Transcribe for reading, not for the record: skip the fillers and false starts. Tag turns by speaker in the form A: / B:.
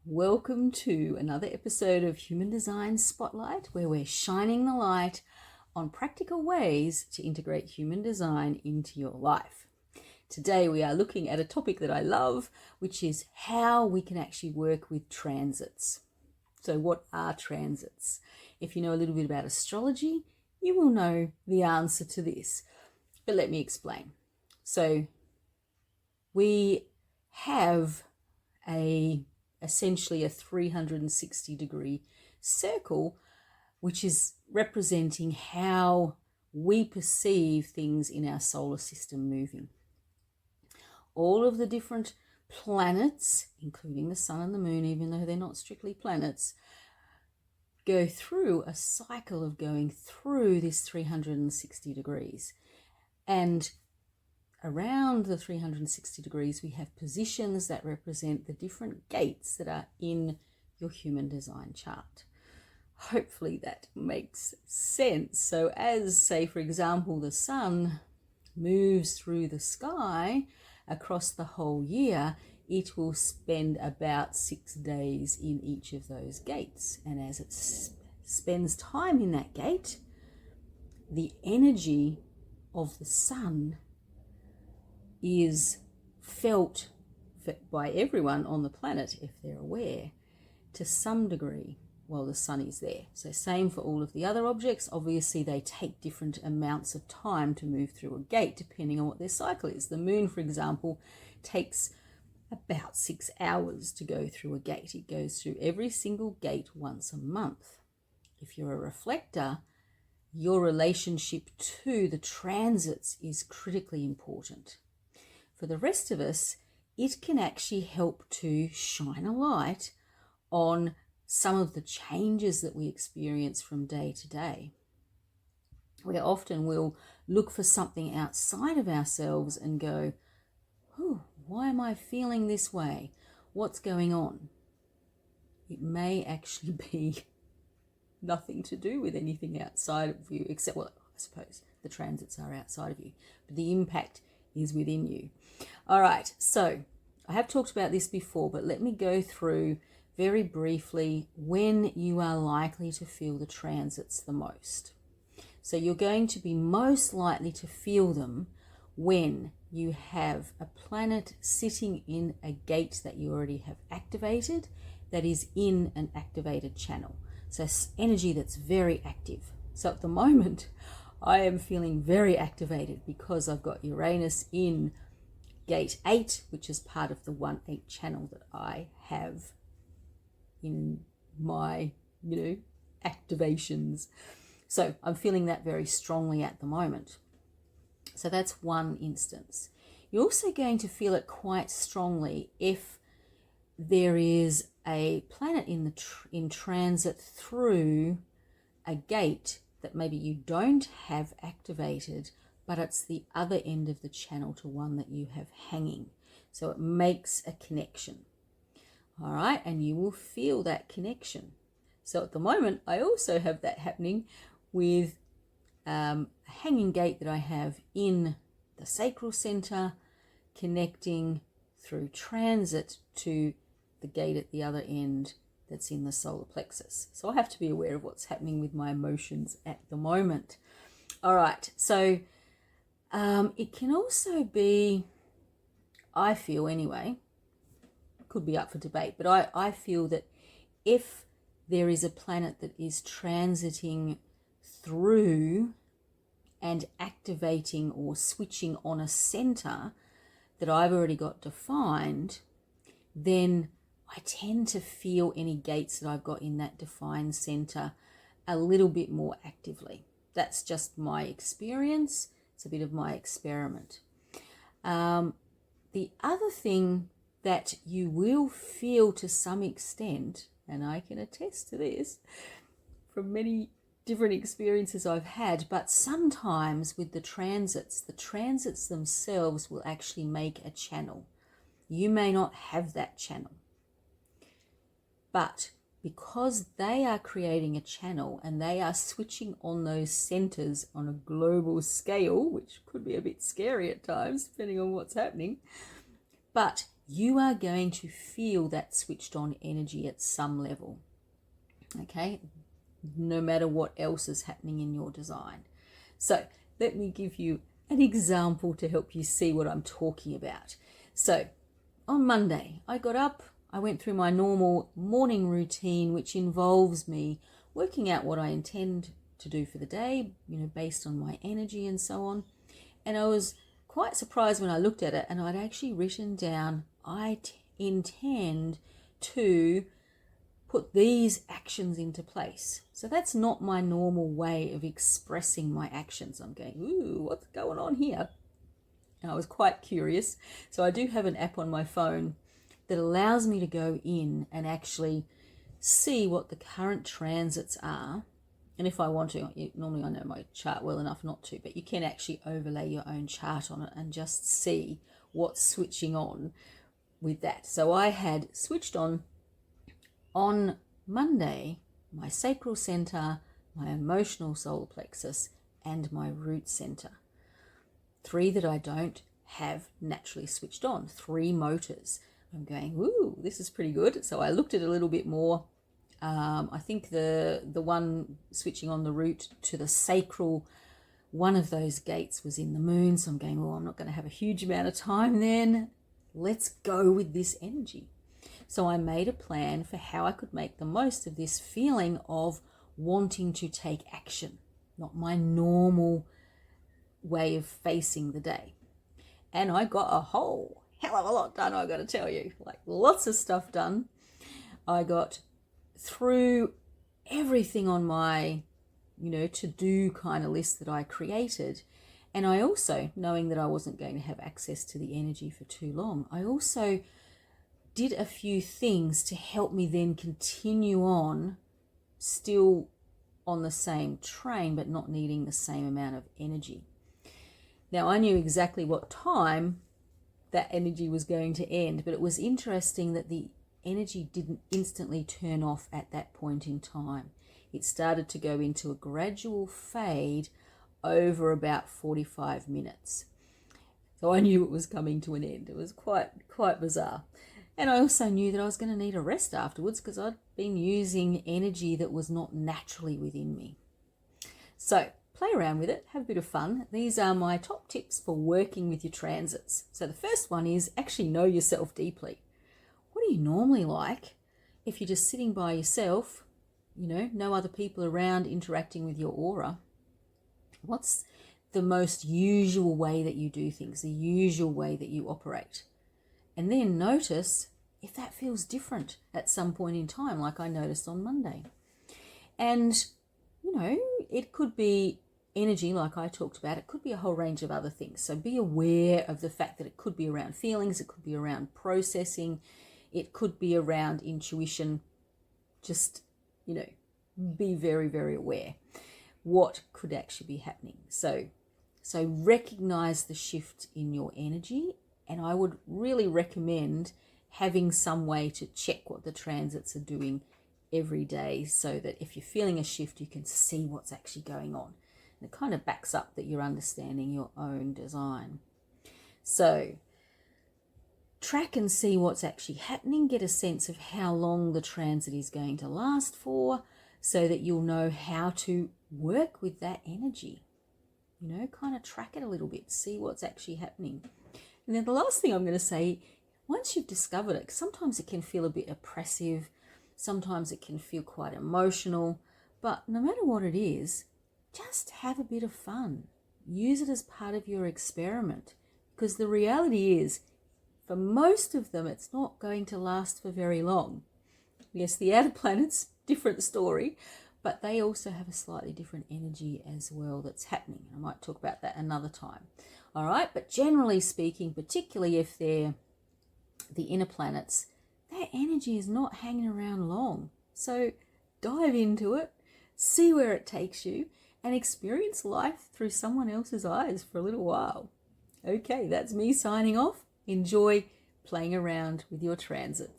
A: Welcome to another episode of Human Design Spotlight, where we're shining the light on practical ways to integrate human design into your life. Today we are looking at a topic that I love, which is how we can actually work with transits. So what are transits? If you know a little bit about astrology, you will know the answer to this. But let me explain. So we have essentially a 360 degree circle, which is representing how we perceive things in our solar system moving. All of the different planets, including the sun and the moon, even though they're not strictly planets, go through a cycle of going through this 360 degrees. And around the 360 degrees, we have positions that represent the different gates that are in your human design chart. Hopefully that makes sense. So as, say, for example, the sun moves through the sky across the whole year, it will spend about 6 days in each of those gates. And as it spends time in that gate, the energy of the sun is felt by everyone on the planet, if they're aware, to some degree while the sun is there. So same for all of the other objects. Obviously they take different amounts of time to move through a gate depending on what their cycle is. The moon, for example, takes about 6 hours to go through a gate. It goes through every single gate once a month. If you're a reflector, your relationship to the transits is critically important. For the rest of us, it can actually help to shine a light on some of the changes that we experience from day to day. We often will look for something outside of ourselves and go, oh, why am I feeling this way? What's going on? It may actually be nothing to do with anything outside of you, except, well, I suppose the transits are outside of you, but the impact is within you. All right, so I have talked about this before, but let me go through very briefly when you are likely to feel the transits the most. So you're going to be most likely to feel them when you have a planet sitting in a gate that you already have activated that is in an activated channel. So energy that's very active. So at the moment, I am feeling very activated because I've got Uranus in gate 8, which is part of the 1-8 channel that I have in my, activations. So I'm feeling that very strongly at the moment. So that's one instance. You're also going to feel it quite strongly if there is a planet in transit through a gate that maybe you don't have activated, but it's the other end of the channel to one that you have hanging. So it makes a connection. All right, and you will feel that connection. So at the moment, I also have that happening with a hanging gate that I have in the sacral center, connecting through transit to the gate at the other end that's in the solar plexus. So I have to be aware of what's happening with my emotions at the moment. All right, so it can also be, I feel anyway, could be up for debate, but I feel that if there is a planet that is transiting through and activating or switching on a center that I've already got defined, then I tend to feel any gates that I've got in that defined center a little bit more actively. That's just my experience. It's a bit of my experiment. The other thing that you will feel to some extent, and I can attest to this from many different experiences I've had, but sometimes with the transits themselves will actually make a channel. You may not have that channel, but because they are creating a channel and they are switching on those centers on a global scale, which could be a bit scary at times, depending on what's happening, but you are going to feel that switched on energy at some level. Okay, no matter what else is happening in your design. So let me give you an example to help you see what I'm talking about. So on Monday, I got up, I went through my normal morning routine, which involves me working out what I intend to do for the day, based on my energy and so on. And I was quite surprised when I looked at it, and I'd actually written down, I intend to put these actions into place. So that's not my normal way of expressing my actions. I'm going, ooh, what's going on here? And I was quite curious. So I do have an app on my phone that allows me to go in and actually see what the current transits are. And if I want to, normally I know my chart well enough not to, but you can actually overlay your own chart on it and just see what's switching on with that. So I had switched on Monday my sacral center, my emotional solar plexus, and my root center. 3 that I don't have naturally switched on, 3 motors. I'm going, ooh, this is pretty good. So I looked at it a little bit more. I think the one switching on the root to the sacral, one of those gates was in the moon. So I'm going, oh, I'm not going to have a huge amount of time then. Let's go with this energy. So I made a plan for how I could make the most of this feeling of wanting to take action, not my normal way of facing the day. And I got a whole hell of a lot done, I've got to tell you. Like, lots of stuff done. I got through everything on my, to-do kind of list that I created. And I also, knowing that I wasn't going to have access to the energy for too long, I also did a few things to help me then continue on, still on the same train, but not needing the same amount of energy. Now, I knew exactly what time that energy was going to end, but it was interesting that the energy didn't instantly turn off at that point in time. It started to go into a gradual fade over about 45 minutes. So I knew it was coming to an end. It was quite bizarre. And I also knew that I was going to need a rest afterwards because I'd been using energy that was not naturally within me. So play around with it, have a bit of fun. These are my top tips for working with your transits. So the first one is actually know yourself deeply. What are you normally like if you're just sitting by yourself, no other people around interacting with your aura? What's the most usual way that you do things, the usual way that you operate? And then notice if that feels different at some point in time, like I noticed on Monday. And, it could be energy, like I talked about. It could be a whole range of other things. So be aware of the fact that it could be around feelings, it could be around processing, it could be around intuition. Just, be very, very aware what could actually be happening. So recognize the shift in your energy. And I would really recommend having some way to check what the transits are doing every day so that if you're feeling a shift, you can see what's actually going on. And it kind of backs up that you're understanding your own design. So track and see what's actually happening. Get a sense of how long the transit is going to last for so that you'll know how to work with that energy. Kind of track it a little bit, see what's actually happening. And then the last thing I'm going to say, once you've discovered it, sometimes it can feel a bit oppressive, sometimes it can feel quite emotional, but no matter what it is, just have a bit of fun. Use it as part of your experiment, because the reality is, for most of them, it's not going to last for very long. Yes, the outer planets, different story, but they also have a slightly different energy as well that's happening. I might talk about that another time. All right, but generally speaking, particularly if they're the inner planets, their energy is not hanging around long. So dive into it, see where it takes you, and experience life through someone else's eyes for a little while. Okay, that's me signing off. Enjoy playing around with your transits.